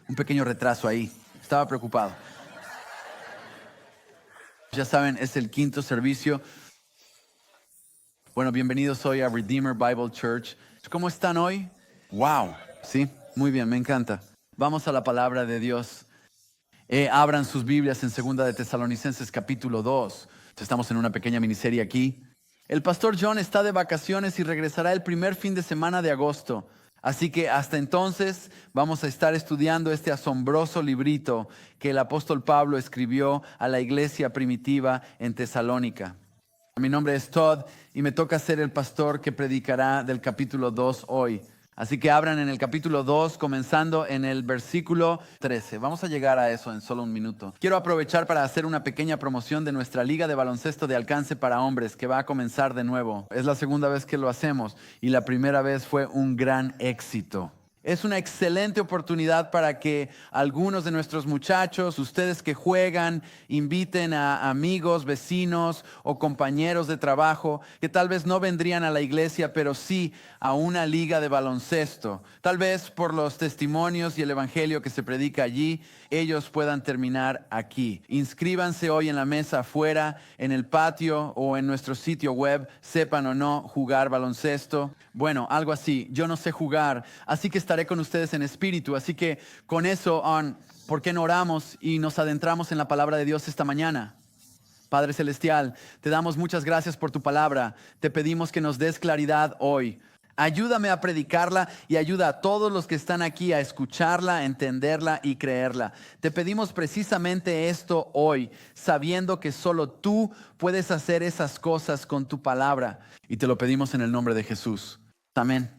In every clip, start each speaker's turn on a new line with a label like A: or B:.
A: un pequeño retraso ahí. Estaba preocupado. Ya saben, es el quinto servicio. Bueno, bienvenidos hoy a Redeemer Bible Church. ¿Cómo están hoy? Wow, sí, muy bien, me encanta. Vamos a la palabra de Dios. Abran sus Biblias en 2 de Tesalonicenses capítulo 2. Estamos en una pequeña miniserie aquí. El pastor John está de vacaciones y regresará el primer fin de semana de agosto. Así que hasta entonces vamos a estar estudiando este asombroso librito que el apóstol Pablo escribió a la iglesia primitiva en Tesalónica. Mi nombre es Todd y me toca ser el pastor que predicará del capítulo 2 hoy. Así que abran en el capítulo 2, comenzando en el versículo 13. Vamos a llegar a eso en solo un minuto. Quiero aprovechar para hacer una pequeña promoción de nuestra liga de baloncesto de alcance para hombres, que va a comenzar de nuevo. Es la segunda vez que lo hacemos y la primera vez fue un gran éxito. Es una excelente oportunidad para que algunos de nuestros muchachos, ustedes que juegan, inviten a amigos, vecinos o compañeros de trabajo que tal vez no vendrían a la iglesia, pero sí a una liga de baloncesto. Tal vez por los testimonios y el evangelio que se predica allí, ellos puedan terminar aquí. Inscríbanse hoy en la mesa afuera, en el patio o en nuestro sitio web, sepan o no jugar baloncesto. Bueno, algo así. Yo no sé jugar, así que estaré con ustedes en espíritu. Así que con eso, ¿por qué no oramos y nos adentramos en la palabra de Dios esta mañana? Padre Celestial, te damos muchas gracias por tu palabra. Te pedimos que nos des claridad hoy. Ayúdame a predicarla y ayuda a todos los que están aquí a escucharla, entenderla y creerla. Te pedimos precisamente esto hoy, sabiendo que solo tú puedes hacer esas cosas con tu palabra. Y te lo pedimos en el nombre de Jesús. Amén.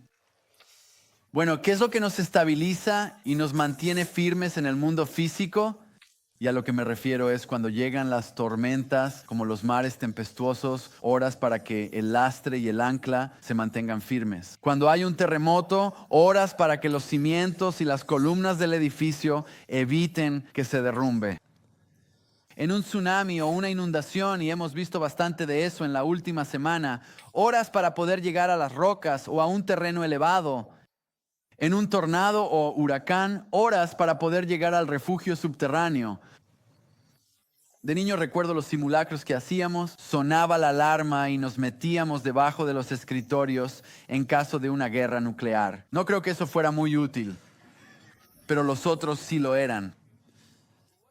A: Bueno, ¿qué es lo que nos estabiliza y nos mantiene firmes en el mundo físico? Y a lo que me refiero es cuando llegan las tormentas, como los mares tempestuosos, horas para que el lastre y el ancla se mantengan firmes. Cuando hay un terremoto, horas para que los cimientos y las columnas del edificio eviten que se derrumbe. En un tsunami o una inundación, y hemos visto bastante de eso en la última semana, horas para poder llegar a las rocas o a un terreno elevado. En un tornado o huracán, horas para poder llegar al refugio subterráneo. De niño recuerdo los simulacros que hacíamos, sonaba la alarma y nos metíamos debajo de los escritorios en caso de una guerra nuclear. No creo que eso fuera muy útil, pero los otros sí lo eran.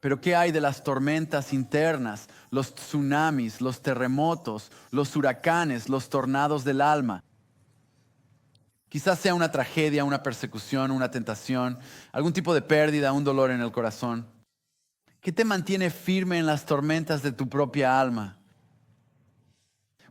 A: Pero ¿qué hay de las tormentas internas, los tsunamis, los terremotos, los huracanes, los tornados del alma? Quizás sea una tragedia, una persecución, una tentación, algún tipo de pérdida, un dolor en el corazón. ¿Qué te mantiene firme en las tormentas de tu propia alma?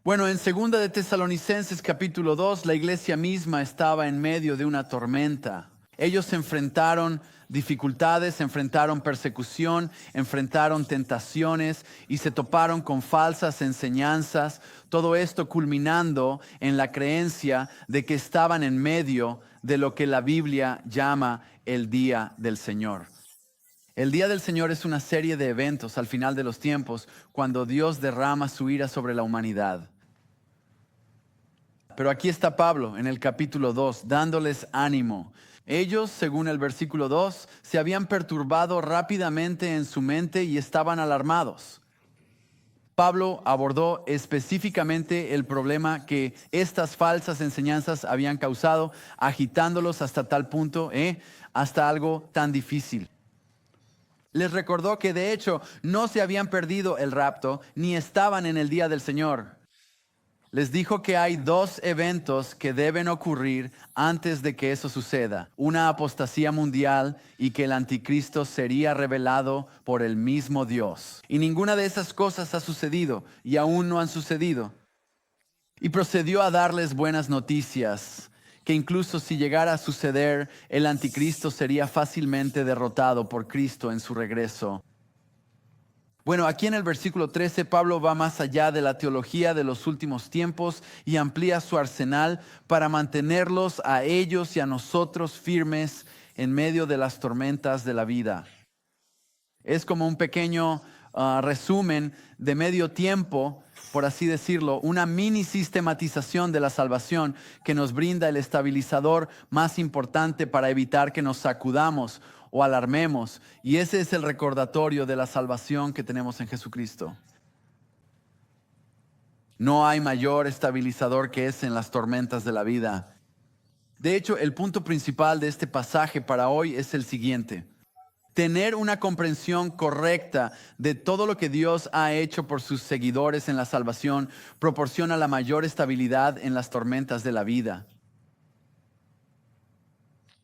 A: Bueno, en 2 de Tesalonicenses capítulo 2, la iglesia misma estaba en medio de una tormenta. Ellos enfrentaron dificultades, enfrentaron persecución, enfrentaron tentaciones y se toparon con falsas enseñanzas. Todo esto culminando en la creencia de que estaban en medio de lo que la Biblia llama el día del Señor. El día del Señor es una serie de eventos al final de los tiempos cuando Dios derrama su ira sobre la humanidad. Pero aquí está Pablo en el capítulo 2 dándoles ánimo. Ellos, según el versículo 2, se habían perturbado rápidamente en su mente y estaban alarmados. Pablo abordó específicamente el problema que estas falsas enseñanzas habían causado, agitándolos hasta tal punto, hasta algo tan difícil. Les recordó que de hecho no se habían perdido el rapto ni estaban en el día del Señor. Les dijo que hay dos eventos que deben ocurrir antes de que eso suceda. Una apostasía mundial y que el anticristo sería revelado por el mismo Dios. Y ninguna de esas cosas ha sucedido y aún no han sucedido. Y procedió a darles buenas noticias, que incluso si llegara a suceder, el anticristo sería fácilmente derrotado por Cristo en su regreso. Bueno, aquí en el versículo 13, Pablo va más allá de la teología de los últimos tiempos y amplía su arsenal para mantenerlos a ellos y a nosotros firmes en medio de las tormentas de la vida. Es como un pequeño resumen de medio tiempo, por así decirlo, una mini sistematización de la salvación que nos brinda el estabilizador más importante para evitar que nos sacudamos o alarmemos. Y ese es el recordatorio de la salvación que tenemos en Jesucristo. No hay mayor estabilizador que ese en las tormentas de la vida. De hecho, el punto principal de este pasaje para hoy es el siguiente: tener una comprensión correcta de todo lo que Dios ha hecho por sus seguidores en la salvación proporciona la mayor estabilidad en las tormentas de la vida.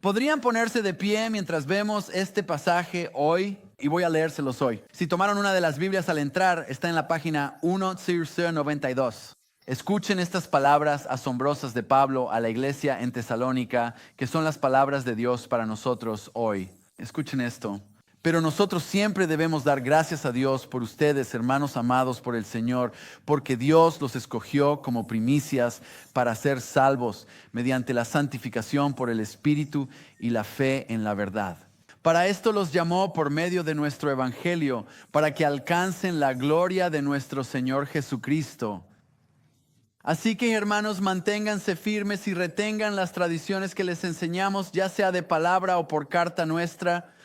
A: ¿Podrían ponerse de pie mientras vemos este pasaje hoy? Y voy a leérselos hoy. Si tomaron una de las Biblias al entrar, está en la página 1092. Escuchen estas palabras asombrosas de Pablo a la iglesia en Tesalónica, que son las palabras de Dios para nosotros hoy. Escuchen esto. Pero nosotros siempre debemos dar gracias a Dios por ustedes, hermanos amados por el Señor, porque Dios los escogió como primicias para ser salvos mediante la santificación por el Espíritu y la fe en la verdad. Para esto los llamó por medio de nuestro Evangelio, para que alcancen la gloria de nuestro Señor Jesucristo. Así que, hermanos, manténganse firmes y retengan las tradiciones que les enseñamos, ya sea de palabra o por carta nuestra.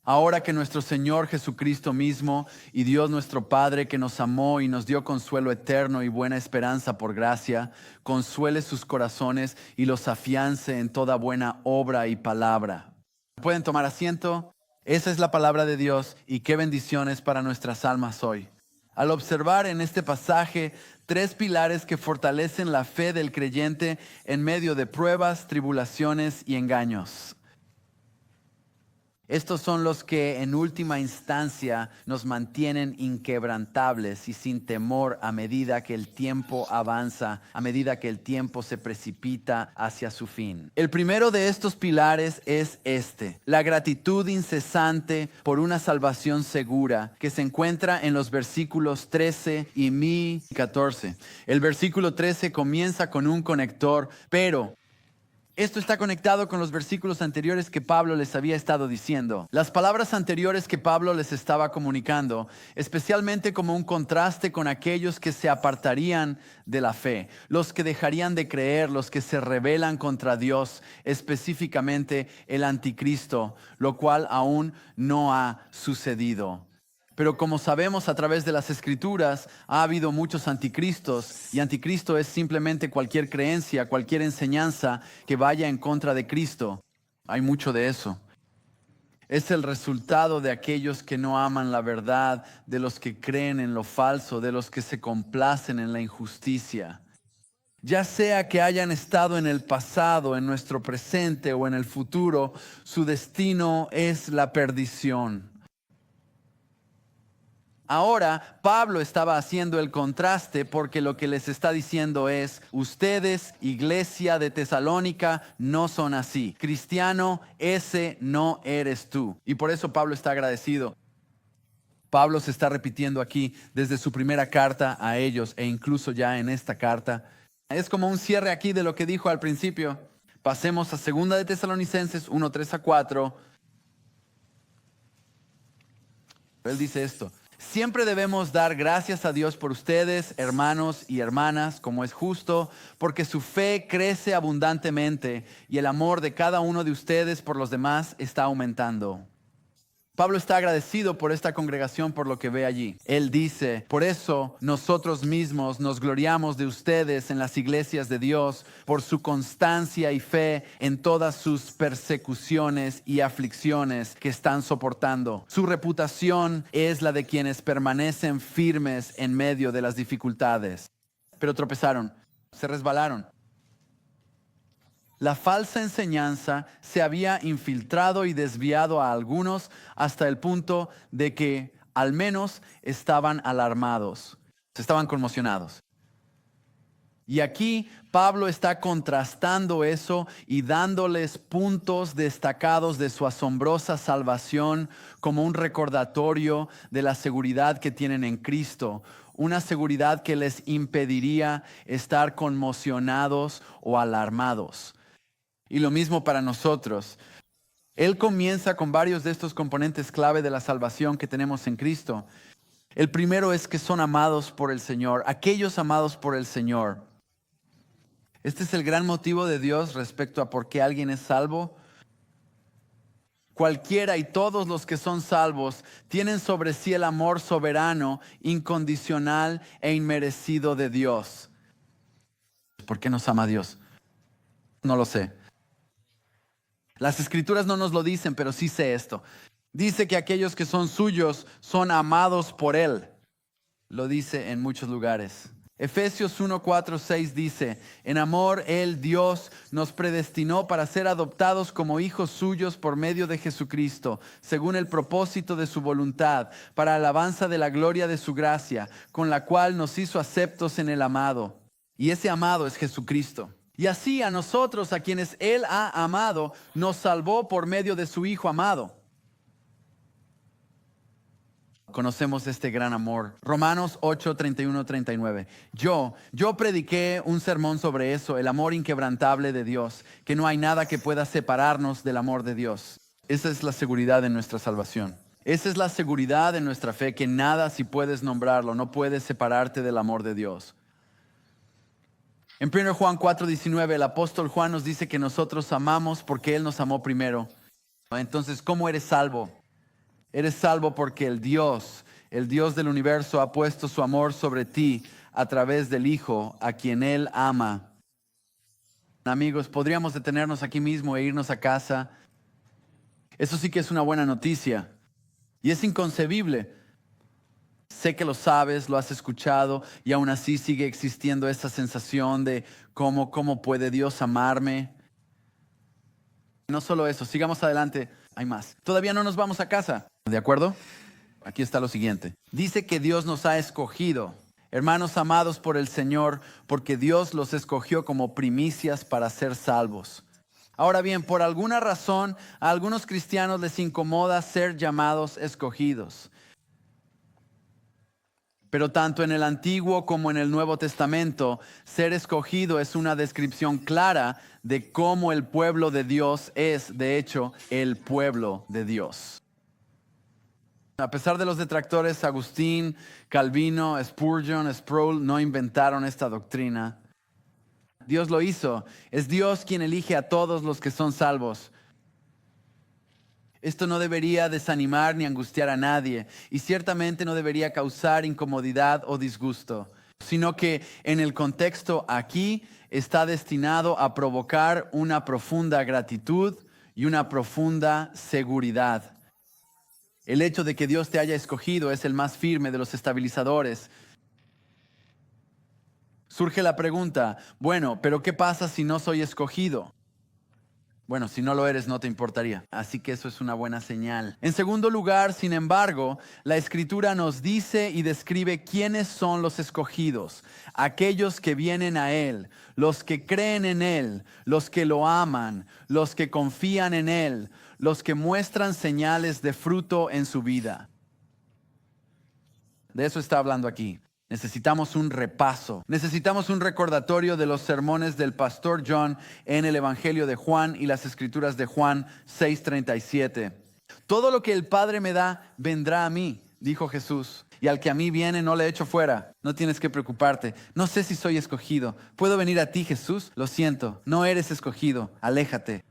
A: Ahora que nuestro Señor Jesucristo mismo y Dios nuestro Padre, que nos amó y nos dio consuelo eterno y buena esperanza por gracia, consuele sus corazones y los afiance en toda buena obra y palabra. ¿Pueden tomar asiento? Esa es la palabra de Dios, y qué bendiciones para nuestras almas hoy. Al observar en este pasaje 3 pilares que fortalecen la fe del creyente en medio de pruebas, tribulaciones y engaños. Estos son los que en última instancia nos mantienen inquebrantables y sin temor a medida que el tiempo avanza, a medida que el tiempo se precipita hacia su fin. El primero de estos pilares es la gratitud incesante por una salvación segura, que se encuentra en los versículos 13 y 14. El versículo 13 comienza con un conector, pero esto está conectado con los versículos anteriores que Pablo les había estado diciendo. Las palabras anteriores que Pablo les estaba comunicando, especialmente como un contraste con aquellos que se apartarían de la fe, los que dejarían de creer, los que se rebelan contra Dios, específicamente el anticristo, lo cual aún no ha sucedido. Pero como sabemos a través de las Escrituras, ha habido muchos anticristos, y anticristo es simplemente cualquier creencia, cualquier enseñanza que vaya en contra de Cristo. Hay mucho de eso. Es el resultado de aquellos que no aman la verdad, de los que creen en lo falso, de los que se complacen en la injusticia. Ya sea que hayan estado en el pasado, en nuestro presente o en el futuro, su destino es la perdición. Ahora, Pablo estaba haciendo el contraste porque lo que les está diciendo es: ustedes, iglesia de Tesalónica, no son así. Cristiano, ese no eres tú. Y por eso Pablo está agradecido. Pablo se está repitiendo aquí desde su primera carta a ellos e incluso ya en esta carta. Es como un cierre aquí de lo que dijo al principio. Pasemos a 2 de Tesalonicenses 1, 3 a 4. Él dice esto: siempre debemos dar gracias a Dios por ustedes, hermanos y hermanas, como es justo, porque su fe crece abundantemente y el amor de cada uno de ustedes por los demás está aumentando. Pablo está agradecido por esta congregación, por lo que ve allí. Él dice: por eso nosotros mismos nos gloriamos de ustedes en las iglesias de Dios, por su constancia y fe en todas sus persecuciones y aflicciones que están soportando. Su reputación es la de quienes permanecen firmes en medio de las dificultades. Pero tropezaron, se resbalaron. La falsa enseñanza se había infiltrado y desviado a algunos hasta el punto de que al menos estaban alarmados, estaban conmocionados. Y aquí Pablo está contrastando eso y dándoles puntos destacados de su asombrosa salvación como un recordatorio de la seguridad que tienen en Cristo. Una seguridad que les impediría estar conmocionados o alarmados. Y lo mismo para nosotros. Él comienza con varios de estos componentes clave de la salvación que tenemos en Cristo. El primero es que son amados por el Señor, aquellos amados por el Señor. Este es el gran motivo de Dios respecto a por qué alguien es salvo. cualquiera y todos los que son salvos tienen sobre sí el amor soberano, incondicional e inmerecido de Dios. ¿Por qué nos ama Dios? No lo sé. Las escrituras no nos lo dicen, pero sí sé esto. Dice que aquellos que son suyos son amados por Él. Lo dice en muchos lugares. Efesios 1, 4, 6 dice, en amor Él, Dios, nos predestinó para ser adoptados como hijos suyos por medio de Jesucristo, según el propósito de su voluntad, para alabanza de la gloria de su gracia, con la cual nos hizo aceptos en el amado. Y ese amado es Jesucristo. Y así a nosotros, a quienes Él ha amado, nos salvó por medio de su Hijo amado. Conocemos este gran amor. Romanos 8, 31, 39. Yo prediqué un sermón sobre eso, el amor inquebrantable de Dios, que no hay nada que pueda separarnos del amor de Dios. Esa es la seguridad de nuestra salvación. Esa es la seguridad de nuestra fe, que nada, si puedes nombrarlo, no puede separarte del amor de Dios. En 1 Juan 4, 19, el apóstol Juan nos dice que nosotros amamos porque Él nos amó primero. Entonces, ¿cómo eres salvo? Eres salvo porque el Dios del universo, ha puesto su amor sobre ti a través del Hijo, a quien Él ama. Amigos, podríamos detenernos aquí mismo e irnos a casa. Eso sí que es una buena noticia. Y es inconcebible. Sé que lo sabes, lo has escuchado, y aún así sigue existiendo esa sensación de cómo puede Dios amarme. No solo eso, sigamos adelante. Hay más. Todavía no nos vamos a casa. ¿De acuerdo? Aquí está lo siguiente. Dice que Dios nos ha escogido, hermanos amados por el Señor, porque Dios los escogió como primicias para ser salvos. Ahora bien, por alguna razón, a algunos cristianos les incomoda ser llamados escogidos. Pero tanto en el Antiguo como en el Nuevo Testamento, ser escogido es una descripción clara de cómo el pueblo de Dios es, de hecho, el pueblo de Dios. A pesar de los detractores, Agustín, Calvino, Spurgeon, Sproul no inventaron esta doctrina. Dios lo hizo. Es Dios quien elige a todos los que son salvos. Esto no debería desanimar ni angustiar a nadie, y ciertamente no debería causar incomodidad o disgusto, sino que en el contexto aquí está destinado a provocar una profunda gratitud y una profunda seguridad. El hecho de que Dios te haya escogido es el más firme de los estabilizadores. Surge la pregunta, bueno, pero ¿qué pasa si no soy escogido? Bueno, si no lo eres, no te importaría. Así que eso es una buena señal. En segundo lugar, sin embargo, la Escritura nos dice y describe quiénes son los escogidos. Aquellos que vienen a Él, los que creen en Él, los que lo aman, los que confían en Él, los que muestran señales de fruto en su vida. De eso está hablando aquí. Necesitamos un repaso. Necesitamos un recordatorio de los sermones del pastor John en el Evangelio de Juan y las Escrituras de Juan 6:37. Todo lo que el Padre me da, vendrá a mí, dijo Jesús. Y al que a mí viene, no le echo fuera. No tienes que preocuparte. No sé si soy escogido. ¿Puedo venir a ti, Jesús? Lo siento, no eres escogido. Aléjate.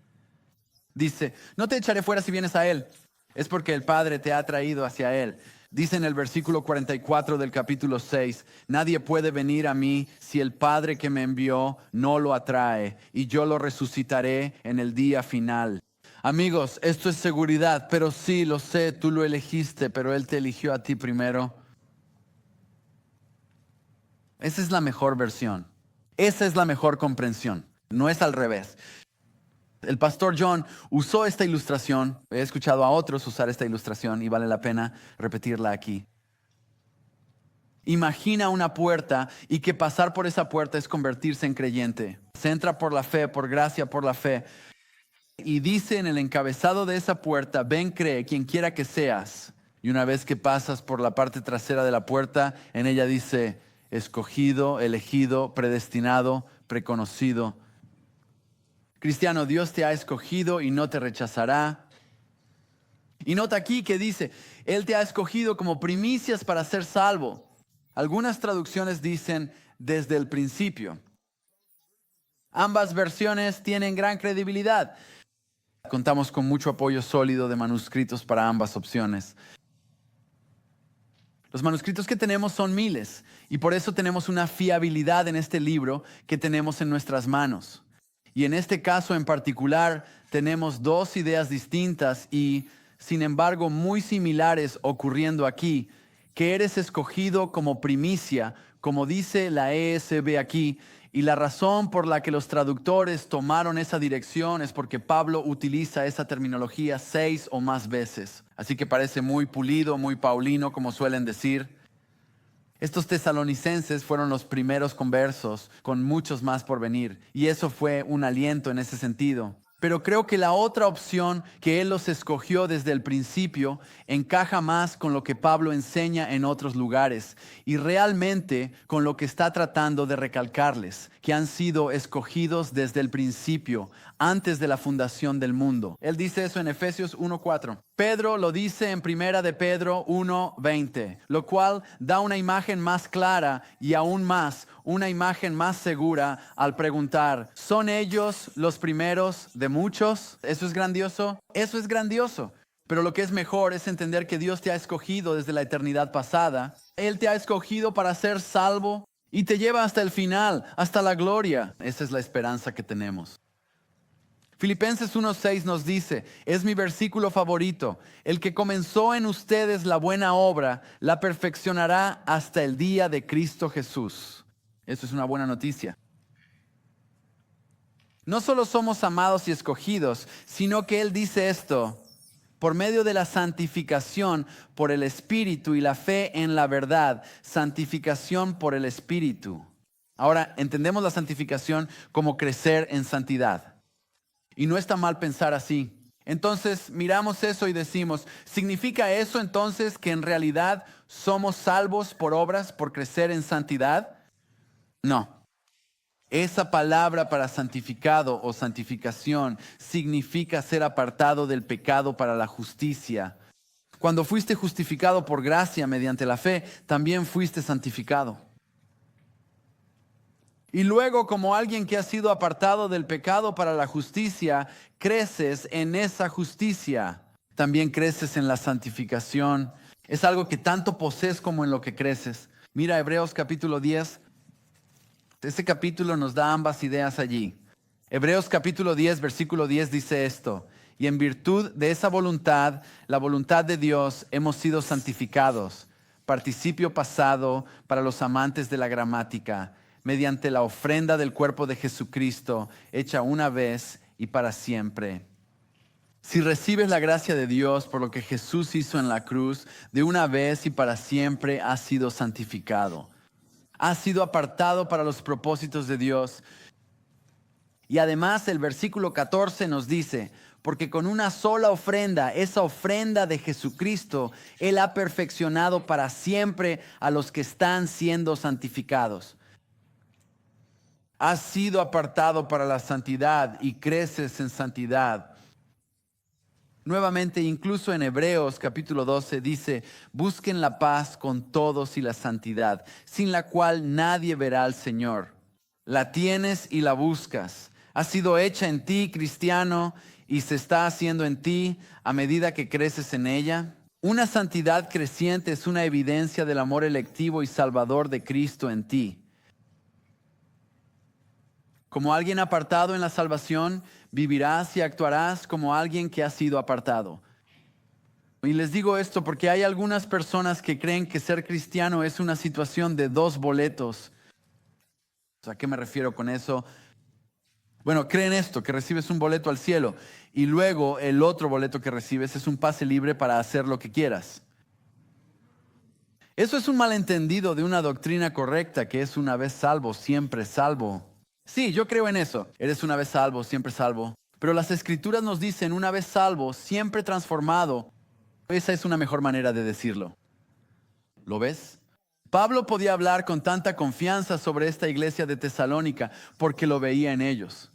A: Dice, no te echaré fuera si vienes a Él. Es porque el Padre te ha traído hacia Él. Dice en el versículo 44 del capítulo 6, nadie puede venir a mí si el Padre que me envió no lo atrae, y yo lo resucitaré en el día final. Amigos, esto es seguridad, pero sí, lo sé, tú lo elegiste, pero Él te eligió a ti primero. Esa es la mejor versión. Esa es la mejor comprensión. No es al revés. El pastor John usó esta ilustración. He escuchado a otros usar esta ilustración y vale la pena repetirla aquí. Imagina una puerta y que pasar por esa puerta es convertirse en creyente. Se entra por la fe, por gracia, por la fe. Y dice en el encabezado de esa puerta, ven, cree, quien quiera que seas. Y una vez que pasas por la parte trasera de la puerta, en ella dice, escogido, elegido, predestinado, preconocido. Cristiano, Dios te ha escogido y no te rechazará. Y nota aquí que dice, Él te ha escogido como primicias para ser salvo. Algunas traducciones dicen desde el principio. Ambas versiones tienen gran credibilidad. Contamos con mucho apoyo sólido de manuscritos para ambas opciones. Los manuscritos que tenemos son miles y por eso tenemos una fiabilidad en este libro que tenemos en nuestras manos. Y en este caso en particular tenemos dos ideas distintas y, sin embargo, muy similares ocurriendo aquí, que eres escogido como primicia, como dice la ESV aquí, y la razón por la que los traductores tomaron esa dirección es porque Pablo utiliza esa terminología 6 o más veces. Así que parece muy pulido, muy paulino, como suelen decir. Estos tesalonicenses fueron los primeros conversos, con muchos más por venir, y eso fue un aliento en ese sentido. Pero creo que la otra opción, que él los escogió desde el principio, encaja más con lo que Pablo enseña en otros lugares y realmente con lo que está tratando de recalcarles, que han sido escogidos desde el principio, antes de la fundación del mundo. Él dice eso en Efesios 1:4. Pedro lo dice en Primera de Pedro 1:20, lo cual da una imagen más clara y aún más, una imagen más segura al preguntar, ¿son ellos los primeros de muchos? ¿Eso es grandioso? Eso es grandioso. Pero lo que es mejor es entender que Dios te ha escogido desde la eternidad pasada. Él te ha escogido para ser salvo y te lleva hasta el final, hasta la gloria. Esa es la esperanza que tenemos. Filipenses 1:6 nos dice, es mi versículo favorito, el que comenzó en ustedes la buena obra, la perfeccionará hasta el día de Cristo Jesús. Eso es una buena noticia. No solo somos amados y escogidos, sino que Él dice esto, por medio de la santificación por el Espíritu y la fe en la verdad, santificación por el Espíritu. Ahora, entendemos la santificación como crecer en santidad. Y no está mal pensar así. Entonces miramos eso y decimos, ¿significa eso entonces que en realidad somos salvos por obras, por crecer en santidad? No. Esa palabra para santificado o santificación significa ser apartado del pecado para la justicia. Cuando fuiste justificado por gracia mediante la fe, también fuiste santificado. Y luego, como alguien que ha sido apartado del pecado para la justicia, creces en esa justicia. También creces en la santificación. Es algo que tanto posees como en lo que creces. Mira Hebreos capítulo 10. Este capítulo nos da ambas ideas allí. Hebreos capítulo 10, versículo 10 dice esto. Y en virtud de esa voluntad, la voluntad de Dios, hemos sido santificados. Participio pasado para los amantes de la gramática, mediante la ofrenda del cuerpo de Jesucristo, hecha una vez y para siempre. Si recibes la gracia de Dios por lo que Jesús hizo en la cruz, de una vez y para siempre has sido santificado. Has sido apartado para los propósitos de Dios. Y además el versículo 14 nos dice, porque con una sola ofrenda, esa ofrenda de Jesucristo, Él ha perfeccionado para siempre a los que están siendo santificados. Has sido apartado para la santidad y creces en santidad. Nuevamente, incluso en Hebreos capítulo 12 dice, busquen la paz con todos y la santidad, sin la cual nadie verá al Señor. La tienes y la buscas. Ha sido hecha en ti, cristiano, y se está haciendo en ti a medida que creces en ella. Una santidad creciente es una evidencia del amor electivo y salvador de Cristo en ti. Como alguien apartado en la salvación, vivirás y actuarás como alguien que ha sido apartado. Y les digo esto porque hay algunas personas que creen que ser cristiano es una situación de dos boletos. ¿A qué me refiero con eso? Bueno, creen esto, que recibes un boleto al cielo y luego el otro boleto que recibes es un pase libre para hacer lo que quieras. Eso es un malentendido de una doctrina correcta que es una vez salvo, siempre salvo. Sí, yo creo en eso. Eres una vez salvo, siempre salvo. Pero las Escrituras nos dicen una vez salvo, siempre transformado. Esa es una mejor manera de decirlo. ¿Lo ves? Pablo podía hablar con tanta confianza sobre esta iglesia de Tesalónica porque lo veía en ellos.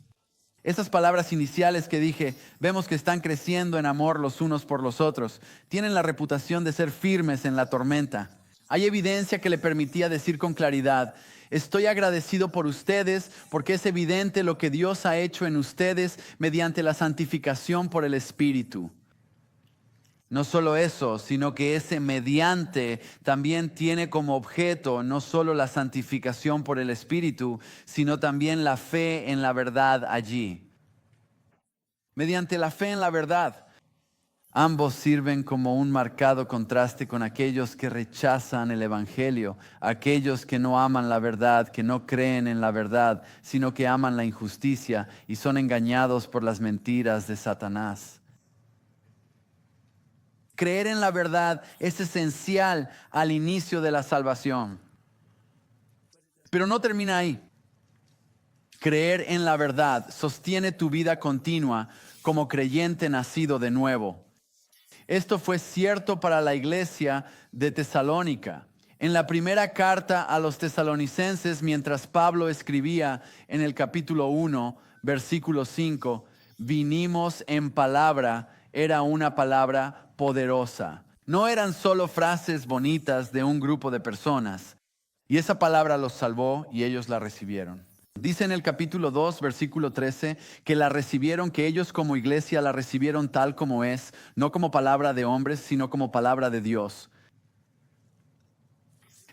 A: Esas palabras iniciales que dije, vemos que están creciendo en amor los unos por los otros. Tienen la reputación de ser firmes en la tormenta. Hay evidencia que le permitía decir con claridad, Estoy agradecido por ustedes porque es evidente lo que Dios ha hecho en ustedes mediante la santificación por el Espíritu. No solo eso, sino que ese mediante también tiene como objeto no solo la santificación por el Espíritu, sino también la fe en la verdad allí. Mediante la fe en la verdad, ambos sirven como un marcado contraste con aquellos que rechazan el Evangelio, aquellos que no aman la verdad, que no creen en la verdad, sino que aman la injusticia y son engañados por las mentiras de Satanás. Creer en la verdad es esencial al inicio de la salvación. Pero no termina ahí. Creer en la verdad sostiene tu vida continua como creyente nacido de nuevo. Esto fue cierto para la iglesia de Tesalónica. En la primera carta a los tesalonicenses, mientras Pablo escribía en el capítulo 1, versículo 5, vinimos en palabra, era una palabra poderosa. No eran solo frases bonitas de un grupo de personas. Y esa palabra los salvó y ellos la recibieron. Dice en el capítulo 2, versículo 13, que la recibieron, que ellos como iglesia la recibieron tal como es, no como palabra de hombres, sino como palabra de Dios.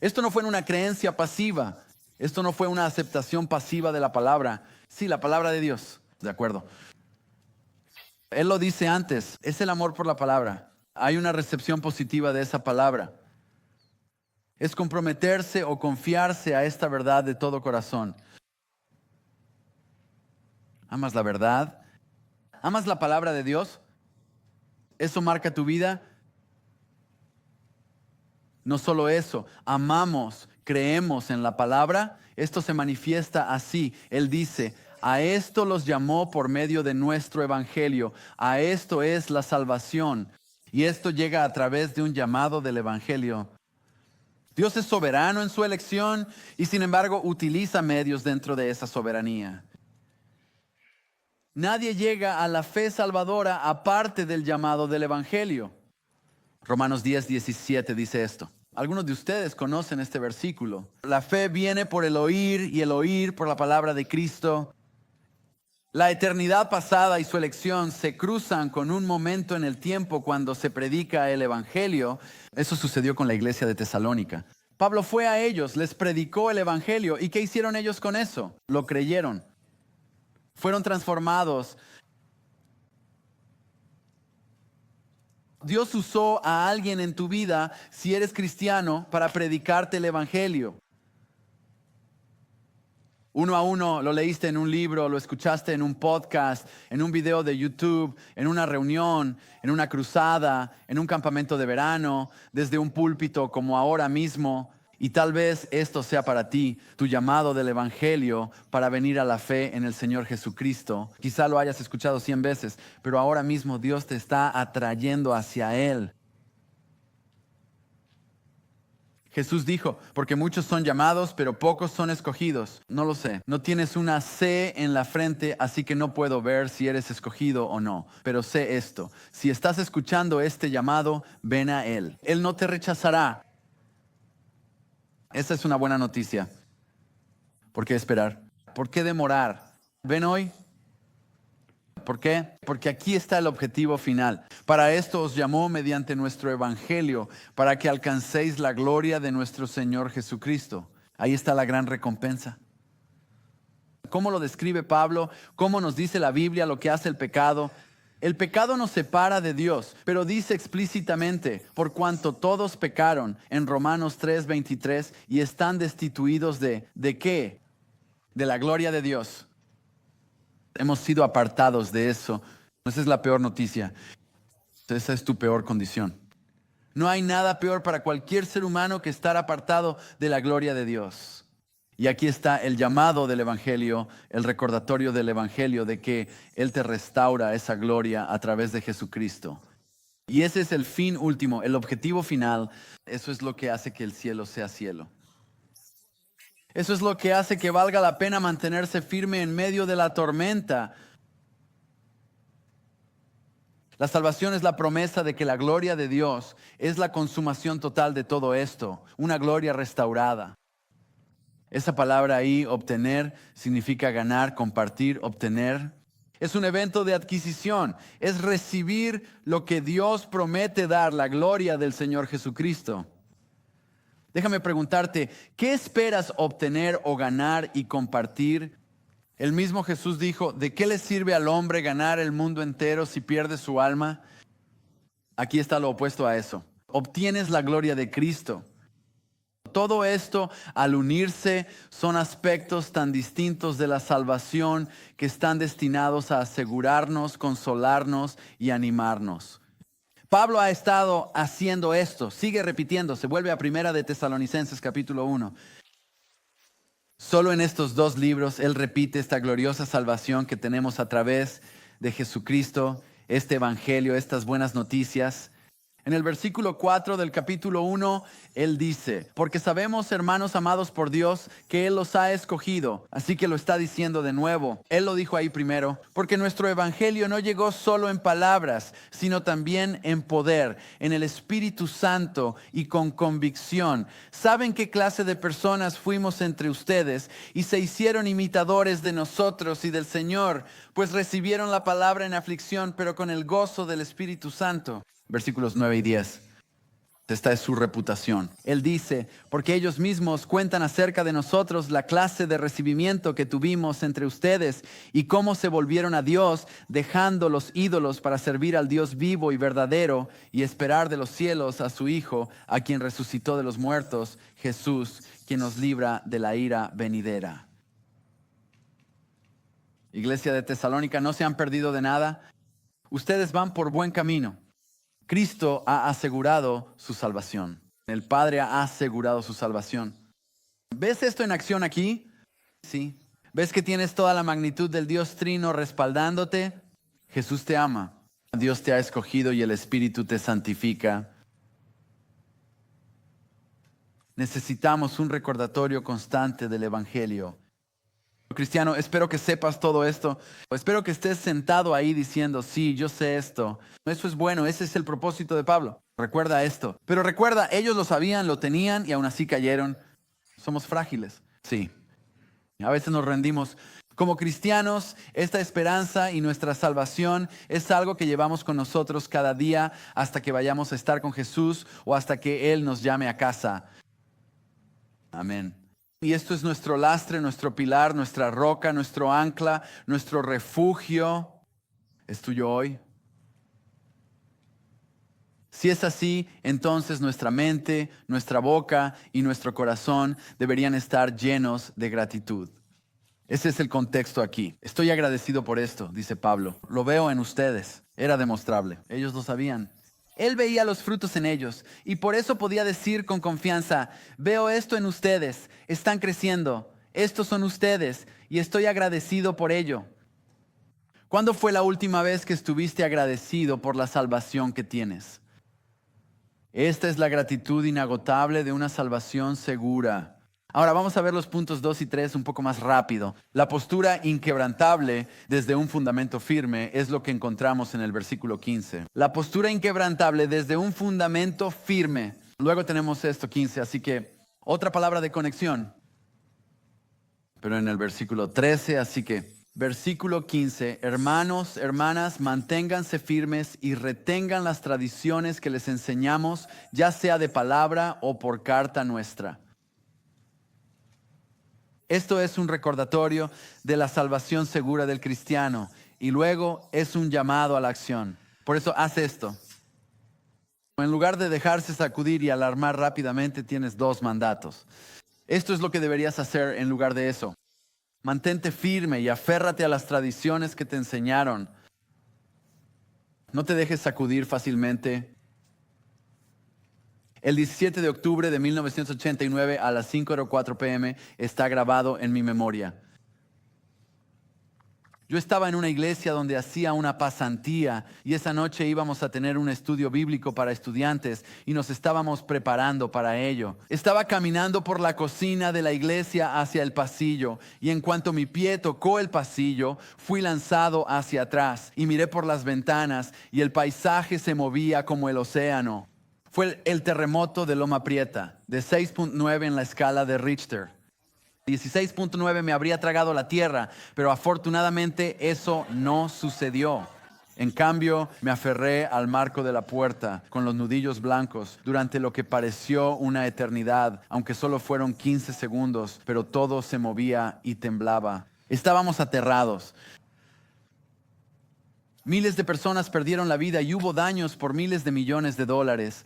A: Esto no fue una creencia pasiva, esto no fue una aceptación pasiva de la palabra. Sí, la palabra de Dios, de acuerdo. Él lo dice antes, es el amor por la palabra. Hay una recepción positiva de esa palabra. Es comprometerse o confiarse a esta verdad de todo corazón. ¿Amas la verdad? ¿Amas la palabra de Dios? ¿Eso marca tu vida? No solo eso, amamos, creemos en la palabra. Esto se manifiesta así. Él dice, a esto los llamó por medio de nuestro evangelio. A esto es la salvación. Y esto llega a través de un llamado del evangelio. Dios es soberano en su elección y sin embargo utiliza medios dentro de esa soberanía. Nadie llega a la fe salvadora aparte del llamado del evangelio. Romanos 10:17 dice esto. Algunos de ustedes conocen este versículo. La fe viene por el oír y el oír por la palabra de Cristo. La eternidad pasada y su elección se cruzan con un momento en el tiempo cuando se predica el evangelio. Eso sucedió con la iglesia de Tesalónica. Pablo fue a ellos, les predicó el evangelio. ¿Y qué hicieron ellos con eso? Lo creyeron. Fueron transformados. Dios usó a alguien en tu vida, si eres cristiano, para predicarte el evangelio. Uno a uno lo leíste en un libro, lo escuchaste en un podcast, en un video de YouTube, en una reunión, en una cruzada, en un campamento de verano, desde un púlpito como ahora mismo. Y tal vez esto sea para ti, tu llamado del evangelio para venir a la fe en el Señor Jesucristo. Quizá lo hayas escuchado 100 veces, pero ahora mismo Dios te está atrayendo hacia Él. Jesús dijo, porque muchos son llamados, pero pocos son escogidos. No lo sé. No tienes una C en la frente, así que no puedo ver si eres escogido o no. Pero sé esto, si estás escuchando este llamado, ven a Él. Él no te rechazará. Esa es una buena noticia. ¿Por qué esperar? ¿Por qué demorar? ¿Ven hoy? ¿Por qué? Porque aquí está el objetivo final. Para esto os llamó mediante nuestro evangelio, para que alcancéis la gloria de nuestro Señor Jesucristo. Ahí está la gran recompensa. ¿Cómo lo describe Pablo? ¿Cómo nos dice la Biblia lo que hace el pecado? El pecado nos separa de Dios, pero dice explícitamente, por cuanto todos pecaron, en Romanos 3:23, y están destituidos ¿de qué? De la gloria de Dios. Hemos sido apartados de eso. Esa es la peor noticia. Esa es tu peor condición. No hay nada peor para cualquier ser humano que estar apartado de la gloria de Dios. Y aquí está el llamado del Evangelio, el recordatorio del Evangelio de que Él te restaura esa gloria a través de Jesucristo. Y ese es el fin último, el objetivo final. Eso es lo que hace que el cielo sea cielo. Eso es lo que hace que valga la pena mantenerse firme en medio de la tormenta. La salvación es la promesa de que la gloria de Dios es la consumación total de todo esto, una gloria restaurada. Esa palabra ahí, obtener, significa ganar, compartir, obtener. Es un evento de adquisición, es recibir lo que Dios promete dar, la gloria del Señor Jesucristo. Déjame preguntarte, ¿qué esperas obtener o ganar y compartir? El mismo Jesús dijo, ¿de qué le sirve al hombre ganar el mundo entero si pierde su alma? Aquí está lo opuesto a eso. Obtienes la gloria de Cristo. Todo esto, al unirse, son aspectos tan distintos de la salvación que están destinados a asegurarnos, consolarnos y animarnos. Pablo ha estado haciendo esto, sigue repitiendo, se vuelve a Primera de Tesalonicenses capítulo 1. Solo en estos dos libros él repite esta gloriosa salvación que tenemos a través de Jesucristo, este evangelio, estas buenas noticias. En el versículo 4 del capítulo 1, él dice, porque sabemos, hermanos amados por Dios, que Él los ha escogido. Así que lo está diciendo de nuevo. Él lo dijo ahí primero, porque nuestro evangelio no llegó solo en palabras, sino también en poder, en el Espíritu Santo y con convicción. ¿Saben qué clase de personas fuimos entre ustedes y se hicieron imitadores de nosotros y del Señor? Pues recibieron la palabra en aflicción, pero con el gozo del Espíritu Santo. Versículos 9 y 10. Esta es su reputación. Él dice, porque ellos mismos cuentan acerca de nosotros la clase de recibimiento que tuvimos entre ustedes y cómo se volvieron a Dios, dejando los ídolos para servir al Dios vivo y verdadero y esperar de los cielos a su Hijo, a quien resucitó de los muertos, Jesús, quien nos libra de la ira venidera. Iglesia de Tesalónica, no se han perdido de nada. Ustedes van por buen camino. Cristo ha asegurado su salvación. El Padre ha asegurado su salvación. ¿Ves esto en acción aquí? Sí. ¿Ves que tienes toda la magnitud del Dios Trino respaldándote? Jesús te ama. Dios te ha escogido y el Espíritu te santifica. Necesitamos un recordatorio constante del Evangelio. Cristiano, espero que sepas todo esto. Espero que estés sentado ahí diciendo, sí, yo sé esto. Eso es bueno, ese es el propósito de Pablo. Recuerda esto. Pero recuerda, ellos lo sabían, lo tenían y aún así cayeron. Somos frágiles. Sí. A veces nos rendimos. Como cristianos, esta esperanza y nuestra salvación es algo que llevamos con nosotros cada día hasta que vayamos a estar con Jesús o hasta que Él nos llame a casa. Amén. Y esto es nuestro lastre, nuestro pilar, nuestra roca, nuestro ancla, nuestro refugio. ¿Es tuyo hoy? Si es así, entonces nuestra mente, nuestra boca y nuestro corazón deberían estar llenos de gratitud. Ese es el contexto aquí. Estoy agradecido por esto, dice Pablo. Lo veo en ustedes. Era demostrable. Ellos lo sabían. Él veía los frutos en ellos y por eso podía decir con confianza, veo esto en ustedes, están creciendo, estos son ustedes y estoy agradecido por ello. ¿Cuándo fue la última vez que estuviste agradecido por la salvación que tienes? Esta es la gratitud inagotable de una salvación segura. Ahora vamos a ver los puntos 2 y 3 un poco más rápido. La postura inquebrantable desde un fundamento firme es lo que encontramos en el versículo 15. La postura inquebrantable desde un fundamento firme. Luego tenemos esto 15, así que otra palabra de conexión. Pero en el versículo 13, así que versículo 15, hermanos, hermanas, manténganse firmes y retengan las tradiciones que les enseñamos, ya sea de palabra o por carta nuestra. Esto es un recordatorio de la salvación segura del cristiano y luego es un llamado a la acción. Por eso haz esto. En lugar de dejarse sacudir y alarmar rápidamente, tienes dos mandatos. Esto es lo que deberías hacer en lugar de eso. Mantente firme y aférrate a las tradiciones que te enseñaron. No te dejes sacudir fácilmente. El 17 de octubre de 1989 a las 5:04 p.m. está grabado en mi memoria. Yo estaba en una iglesia donde hacía una pasantía y esa noche íbamos a tener un estudio bíblico para estudiantes y nos estábamos preparando para ello. Estaba caminando por la cocina de la iglesia hacia el pasillo y en cuanto mi pie tocó el pasillo, fui lanzado hacia atrás y miré por las ventanas y el paisaje se movía como el océano. Fue el terremoto de Loma Prieta, de 6.9 en la escala de Richter. 16.9 me habría tragado la tierra, pero afortunadamente eso no sucedió. En cambio, me aferré al marco de la puerta con los nudillos blancos durante lo que pareció una eternidad, aunque solo fueron 15 segundos, pero todo se movía y temblaba. Estábamos aterrados. Miles de personas perdieron la vida y hubo daños por miles de millones de dólares.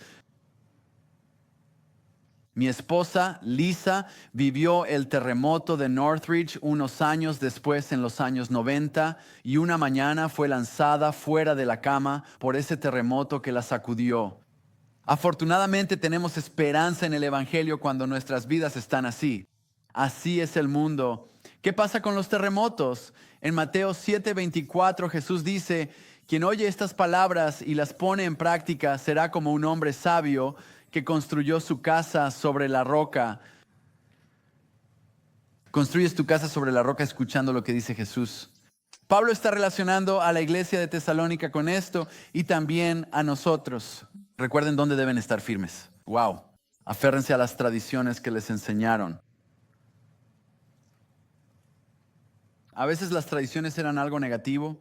A: Mi esposa, Lisa, vivió el terremoto de Northridge unos años después, en los años 90, y una mañana fue lanzada fuera de la cama por ese terremoto que la sacudió. Afortunadamente tenemos esperanza en el Evangelio cuando nuestras vidas están así. Así es el mundo. ¿Qué pasa con los terremotos? En Mateo 7:24 Jesús dice: quien oye estas palabras y las pone en práctica será como un hombre sabio que construyó su casa sobre la roca. Construyes tu casa sobre la roca escuchando lo que dice Jesús. Pablo está relacionando a la iglesia de Tesalónica con esto y también a nosotros. Recuerden dónde deben estar firmes. Wow. Aférrense a las tradiciones que les enseñaron. A veces las tradiciones eran algo negativo.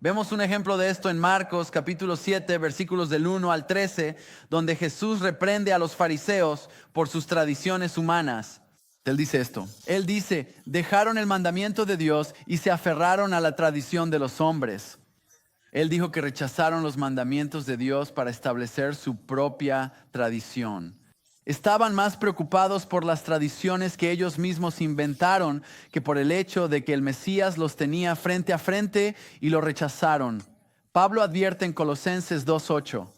A: Vemos un ejemplo de esto en Marcos capítulo 7, versículos del 1 al 13, donde Jesús reprende a los fariseos por sus tradiciones humanas. Él dice esto. Él dice: dejaron el mandamiento de Dios y se aferraron a la tradición de los hombres. Él dijo que rechazaron los mandamientos de Dios para establecer su propia tradición. Estaban más preocupados por las tradiciones que ellos mismos inventaron que por el hecho de que el Mesías los tenía frente a frente y lo rechazaron. Pablo advierte en Colosenses 2:8: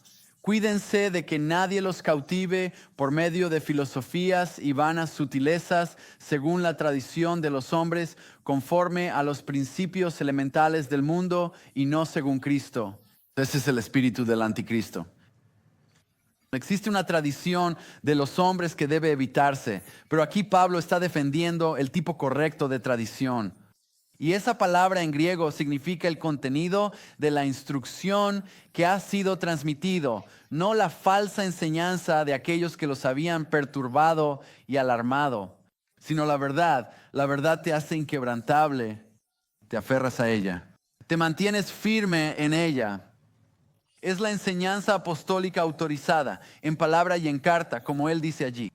A: cuídense de que nadie los cautive por medio de filosofías y vanas sutilezas, según la tradición de los hombres, conforme a los principios elementales del mundo y no según Cristo. Ese es el espíritu del anticristo. Existe una tradición de los hombres que debe evitarse, pero aquí Pablo está defendiendo el tipo correcto de tradición. Y esa palabra en griego significa el contenido de la instrucción que ha sido transmitido, no la falsa enseñanza de aquellos que los habían perturbado y alarmado, sino la verdad. La verdad te hace inquebrantable, te aferras a ella, te mantienes firme en ella. Es la enseñanza apostólica autorizada en palabra y en carta, como él dice allí.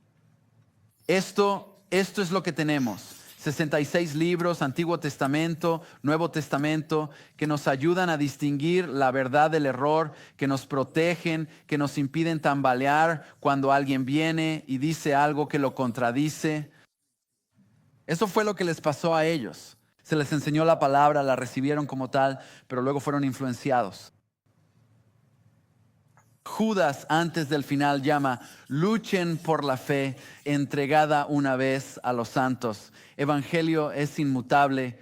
A: Esto es lo que tenemos. 66 libros, Antiguo Testamento, Nuevo Testamento, que nos ayudan a distinguir la verdad del error, que nos protegen, que nos impiden tambalear cuando alguien viene y dice algo que lo contradice. Eso fue lo que les pasó a ellos. Se les enseñó la palabra, la recibieron como tal, pero luego fueron influenciados. Judas antes del final llama: luchen por la fe entregada una vez a los santos. Evangelio es inmutable.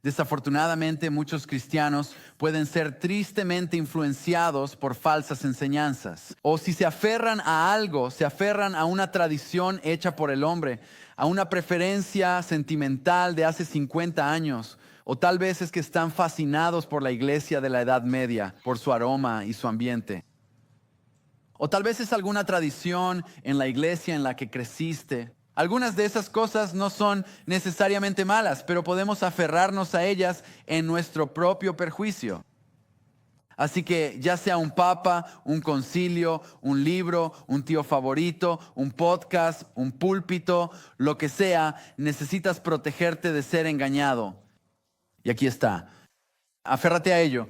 A: Desafortunadamente, muchos cristianos pueden ser tristemente influenciados por falsas enseñanzas. O si se aferran a algo, se aferran a una tradición hecha por el hombre, a una preferencia sentimental de hace 50 años. O tal vez es que están fascinados por la iglesia de la Edad Media, por su aroma y su ambiente. O tal vez es alguna tradición en la iglesia en la que creciste. Algunas de esas cosas no son necesariamente malas, pero podemos aferrarnos a ellas en nuestro propio perjuicio. Así que ya sea un papa, un concilio, un libro, un tío favorito, un podcast, un púlpito, lo que sea, necesitas protegerte de ser engañado. Y aquí está. Aférrate a ello.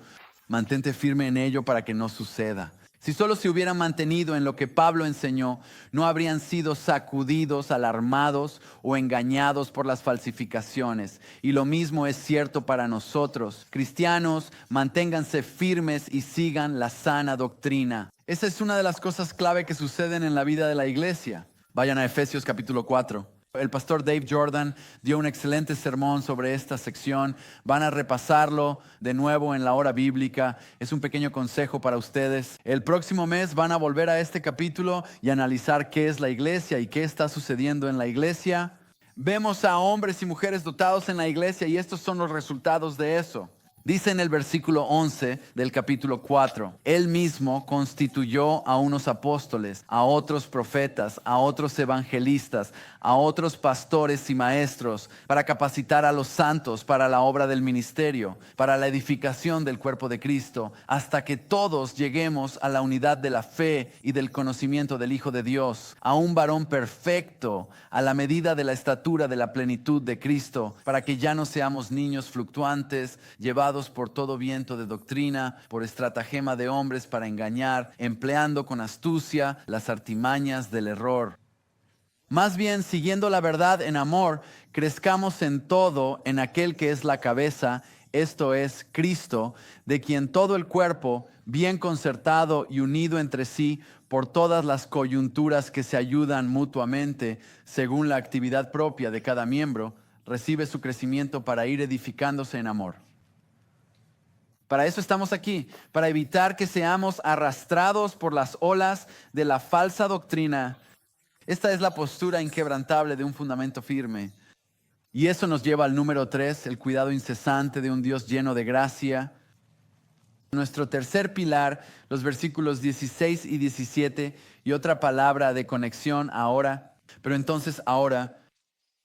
A: Mantente firme en ello para que no suceda. Si solo se hubieran mantenido en lo que Pablo enseñó, no habrían sido sacudidos, alarmados o engañados por las falsificaciones. Y lo mismo es cierto para nosotros. Cristianos, manténganse firmes y sigan la sana doctrina. Esa es una de las cosas clave que suceden en la vida de la iglesia. Vayan a Efesios capítulo 4. El pastor Dave Jordan dio un excelente sermón sobre esta sección. Van a repasarlo de nuevo en la hora bíblica. Es un pequeño consejo para ustedes. El próximo mes van a volver a este capítulo y analizar qué es la iglesia y qué está sucediendo en la iglesia. Vemos a hombres y mujeres dotados en la iglesia y estos son los resultados de eso. Dice en el versículo 11 del capítulo 4, Él mismo constituyó a unos apóstoles, a otros profetas, a otros evangelistas, a otros pastores y maestros, para capacitar a los santos para la obra del ministerio, para la edificación del cuerpo de Cristo, hasta que todos lleguemos a la unidad de la fe y del conocimiento del Hijo de Dios, a un varón perfecto, a la medida de la estatura de la plenitud de Cristo, para que ya no seamos niños fluctuantes, llevados por todo viento de doctrina, por estratagema de hombres para engañar, empleando con astucia las artimañas del error. Más bien, siguiendo la verdad en amor, crezcamos en todo en aquel que es la cabeza, esto es Cristo, de quien todo el cuerpo, bien concertado y unido entre sí por todas las coyunturas que se ayudan mutuamente, según la actividad propia de cada miembro, recibe su crecimiento para ir edificándose en amor. Para eso estamos aquí, para evitar que seamos arrastrados por las olas de la falsa doctrina. Esta es la postura inquebrantable de un fundamento firme. Y eso nos lleva al número 3, el cuidado incesante de un Dios lleno de gracia. Nuestro tercer pilar, los versículos 16 y 17, y otra palabra de conexión ahora. Pero entonces ahora,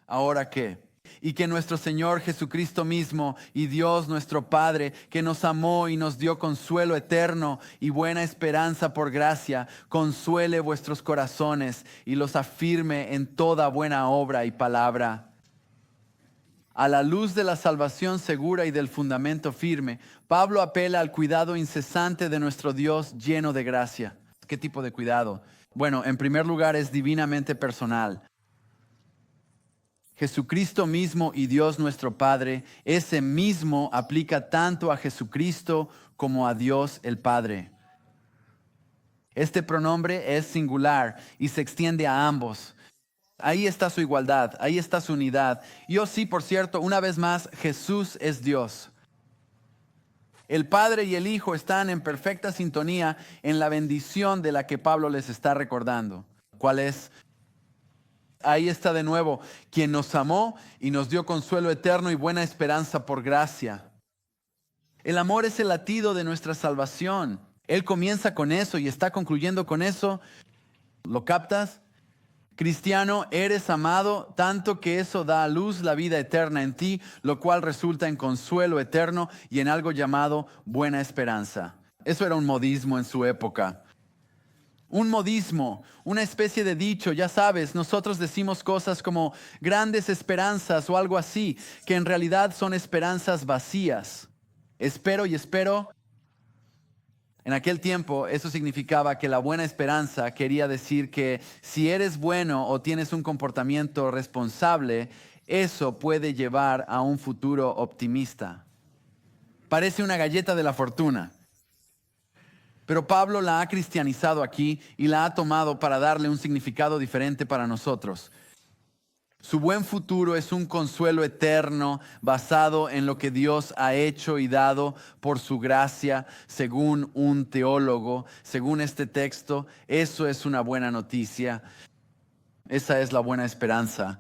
A: ¿ahora qué? Y que nuestro Señor Jesucristo mismo y Dios nuestro Padre, que nos amó y nos dio consuelo eterno y buena esperanza por gracia, consuele vuestros corazones y los afirme en toda buena obra y palabra. A la luz de la salvación segura y del fundamento firme, Pablo apela al cuidado incesante de nuestro Dios lleno de gracia. ¿Qué tipo de cuidado? Bueno, en primer lugar es divinamente personal. Jesucristo mismo y Dios nuestro Padre, ese mismo aplica tanto a Jesucristo como a Dios el Padre. Este pronombre es singular y se extiende a ambos. Ahí está su igualdad, ahí está su unidad. Y oh sí, por cierto, una vez más, Jesús es Dios. El Padre y el Hijo están en perfecta sintonía en la bendición de la que Pablo les está recordando. ¿Cuál es? Ahí está de nuevo, quien nos amó y nos dio consuelo eterno y buena esperanza por gracia. El amor es el latido de nuestra salvación. Él comienza con eso y está concluyendo con eso. ¿Lo captas? Cristiano, eres amado tanto que eso da a luz la vida eterna en ti, lo cual resulta en consuelo eterno y en algo llamado buena esperanza. Eso era un modismo en su época. Un modismo, una especie de dicho, ya sabes, nosotros decimos cosas como grandes esperanzas o algo así, que en realidad son esperanzas vacías. Espero y espero. En aquel tiempo eso significaba que la buena esperanza quería decir que si eres bueno o tienes un comportamiento responsable, eso puede llevar a un futuro optimista. Parece una galleta de la fortuna. Pero Pablo la ha cristianizado aquí y la ha tomado para darle un significado diferente para nosotros. Su buen futuro es un consuelo eterno basado en lo que Dios ha hecho y dado por su gracia, según un teólogo, según este texto. Eso es una buena noticia. Esa es la buena esperanza.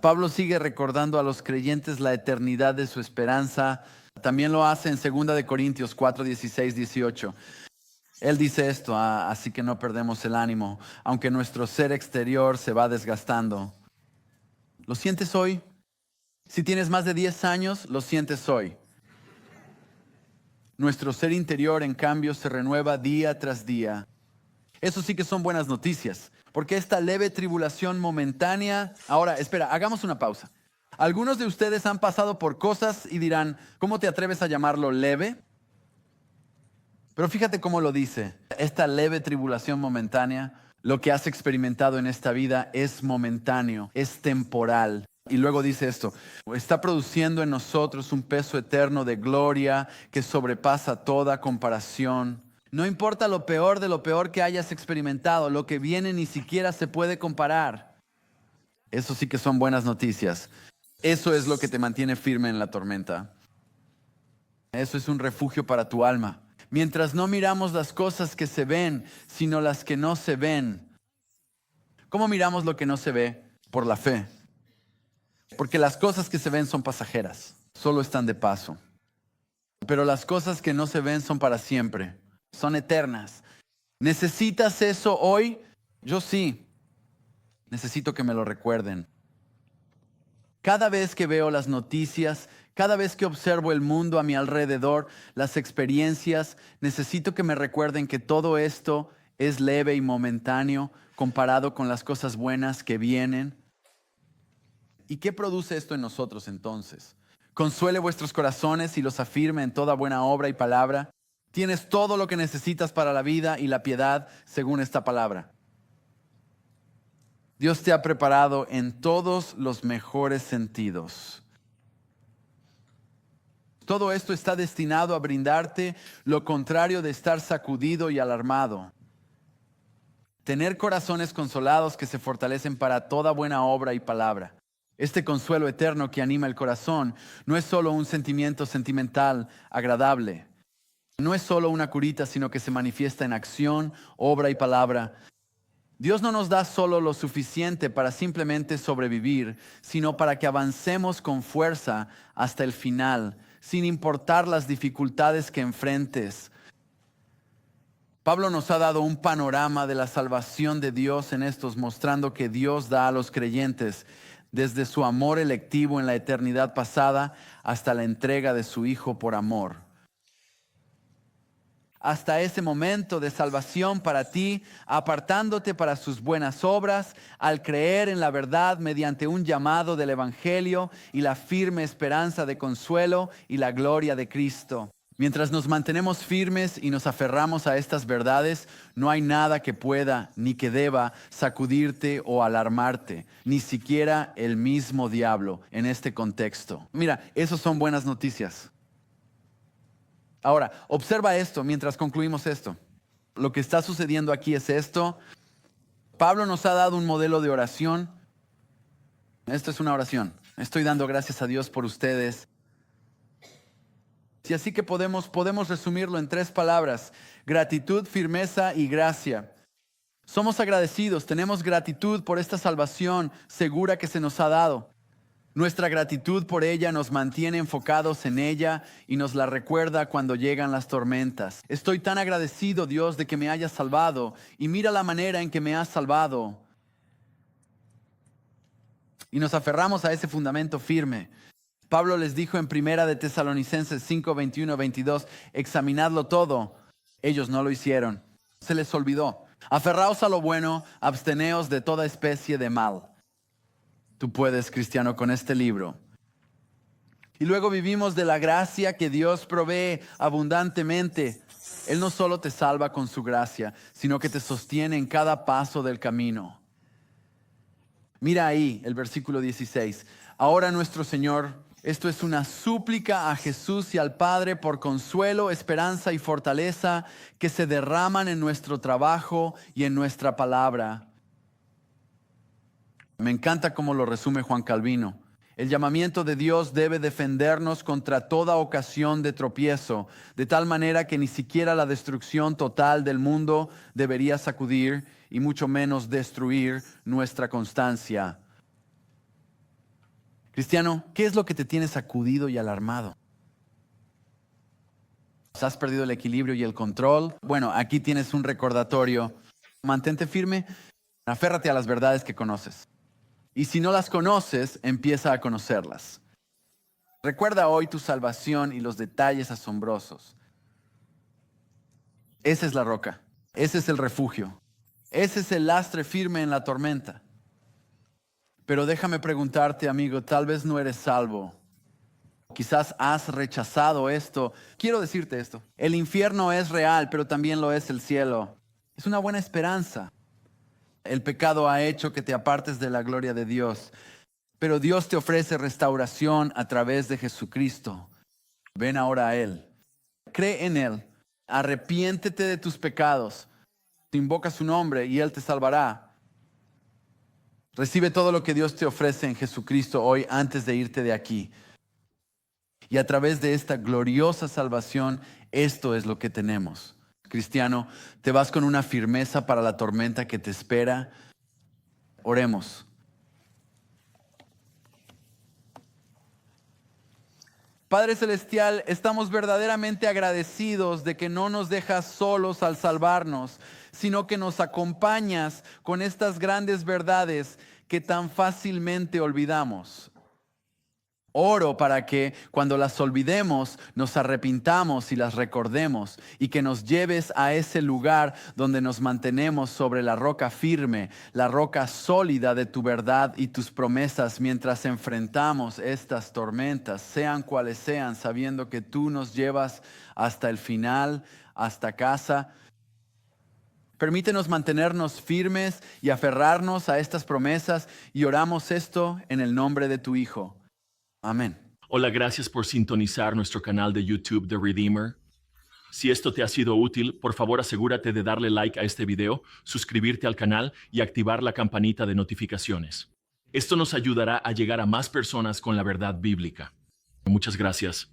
A: Pablo sigue recordando a los creyentes la eternidad de su esperanza. También lo hace en 2 Corintios 4, 16, 18. Él dice esto, así que no perdemos el ánimo, aunque nuestro ser exterior se va desgastando. ¿Lo sientes hoy? Si tienes más de 10 años, lo sientes hoy. Nuestro ser interior, en cambio, se renueva día tras día. Eso sí que son buenas noticias, porque esta leve tribulación momentánea... Ahora, espera, hagamos una pausa. Algunos de ustedes han pasado por cosas y dirán, ¿cómo te atreves a llamarlo leve? Pero fíjate cómo lo dice. Esta leve tribulación momentánea, lo que has experimentado en esta vida es momentáneo, es temporal. Y luego dice esto, está produciendo en nosotros un peso eterno de gloria que sobrepasa toda comparación. No importa lo peor de lo peor que hayas experimentado, lo que viene ni siquiera se puede comparar. Eso sí que son buenas noticias. Eso es lo que te mantiene firme en la tormenta. Eso es un refugio para tu alma. Mientras no miramos las cosas que se ven, sino las que no se ven. ¿Cómo miramos lo que no se ve? Por la fe. Porque las cosas que se ven son pasajeras, solo están de paso. pero las cosas que no se ven son para siempre, son eternas. ¿Necesitas eso hoy? Yo sí. Necesito que me lo recuerden. Cada vez que veo las noticias, cada vez que observo el mundo a mi alrededor, las experiencias, necesito que me recuerden que todo esto es leve y momentáneo comparado con las cosas buenas que vienen. ¿Y qué produce esto en nosotros entonces? Consuele vuestros corazones y los afirme en toda buena obra y palabra. Tienes todo lo que necesitas para la vida y la piedad según esta palabra. Dios te ha preparado en todos los mejores sentidos. Todo esto está destinado a brindarte lo contrario de estar sacudido y alarmado. Tener corazones consolados que se fortalecen para toda buena obra y palabra. Este consuelo eterno que anima el corazón no es solo un sentimiento sentimental agradable. No es solo una curita, sino que se manifiesta en acción, obra y palabra. Dios no nos da solo lo suficiente para simplemente sobrevivir, sino para que avancemos con fuerza hasta el final, sin importar las dificultades que enfrentes. Pablo nos ha dado un panorama de la salvación de Dios en estos, mostrando que Dios da a los creyentes desde su amor electivo en la eternidad pasada hasta la entrega de su Hijo por amor. Hasta ese momento de salvación para ti, apartándote para sus buenas obras, al creer en la verdad mediante un llamado del Evangelio y la firme esperanza de consuelo y la gloria de Cristo. Mientras nos mantenemos firmes y nos aferramos a estas verdades, no hay nada que pueda ni que deba sacudirte o alarmarte, ni siquiera el mismo diablo en este contexto. Mira, esas son buenas noticias. Ahora, observa esto mientras concluimos esto. Lo que está sucediendo aquí es esto. Pablo nos ha dado un modelo de oración. Esto es una oración. Estoy dando gracias a Dios por ustedes. Y así que podemos resumirlo en 3 palabras: gratitud, firmeza y gracia. Somos agradecidos, tenemos gratitud por esta salvación segura que se nos ha dado. Nuestra gratitud por ella nos mantiene enfocados en ella y nos la recuerda cuando llegan las tormentas. Estoy tan agradecido, Dios, de que me hayas salvado, y mira la manera en que me has salvado. Y nos aferramos a ese fundamento firme. Pablo les dijo en 1 de Tesalonicenses 5, 21, 22, examinadlo todo. Ellos no lo hicieron. Se les olvidó. Aferraos a lo bueno, absteneos de toda especie de mal. Tú puedes, cristiano, con este libro. Y luego vivimos de la gracia que Dios provee abundantemente. Él no solo te salva con su gracia, sino que te sostiene en cada paso del camino. Mira ahí el versículo 16. Ahora nuestro Señor, esto es una súplica a Jesús y al Padre por consuelo, esperanza y fortaleza que se derraman en nuestro trabajo y en nuestra palabra. Me encanta cómo lo resume Juan Calvino. El llamamiento de Dios debe defendernos contra toda ocasión de tropiezo, de tal manera que ni siquiera la destrucción total del mundo debería sacudir y mucho menos destruir nuestra constancia. Cristiano, ¿qué es lo que te tiene sacudido y alarmado? ¿Has perdido el equilibrio y el control? Bueno, aquí tienes un recordatorio. Mantente firme, aférrate a las verdades que conoces. Y si no las conoces, empieza a conocerlas. Recuerda hoy tu salvación y los detalles asombrosos. Esa es la roca, ese es el refugio, ese es el lastre firme en la tormenta. Pero déjame preguntarte, amigo, tal vez no eres salvo. Quizás has rechazado esto. Quiero decirte esto. El infierno es real, pero también lo es el cielo. Es una buena esperanza. El pecado ha hecho que te apartes de la gloria de Dios, pero Dios te ofrece restauración a través de Jesucristo. Ven ahora a Él. Cree en Él. Arrepiéntete de tus pecados. Invoca su nombre y Él te salvará. Recibe todo lo que Dios te ofrece en Jesucristo hoy antes de irte de aquí. Y a través de esta gloriosa salvación, esto es lo que tenemos. Cristiano, te vas con una firmeza para la tormenta que te espera. Oremos. Padre Celestial, estamos verdaderamente agradecidos de que no nos dejas solos al salvarnos, sino que nos acompañas con estas grandes verdades que tan fácilmente olvidamos. Oro para que cuando las olvidemos nos arrepintamos y las recordemos y que nos lleves a ese lugar donde nos mantenemos sobre la roca firme, la roca sólida de tu verdad y tus promesas mientras enfrentamos estas tormentas, sean cuales sean, sabiendo que tú nos llevas hasta el final, hasta casa. Permítenos mantenernos firmes y aferrarnos a estas promesas y oramos esto en el nombre de tu Hijo. Amén.
B: Hola, gracias por sintonizar nuestro canal de YouTube The Redeemer. Si esto te ha sido útil, por favor asegúrate de darle like a este video, suscribirte al canal y activar la campanita de notificaciones. Esto nos ayudará a llegar a más personas con la verdad bíblica. Muchas gracias.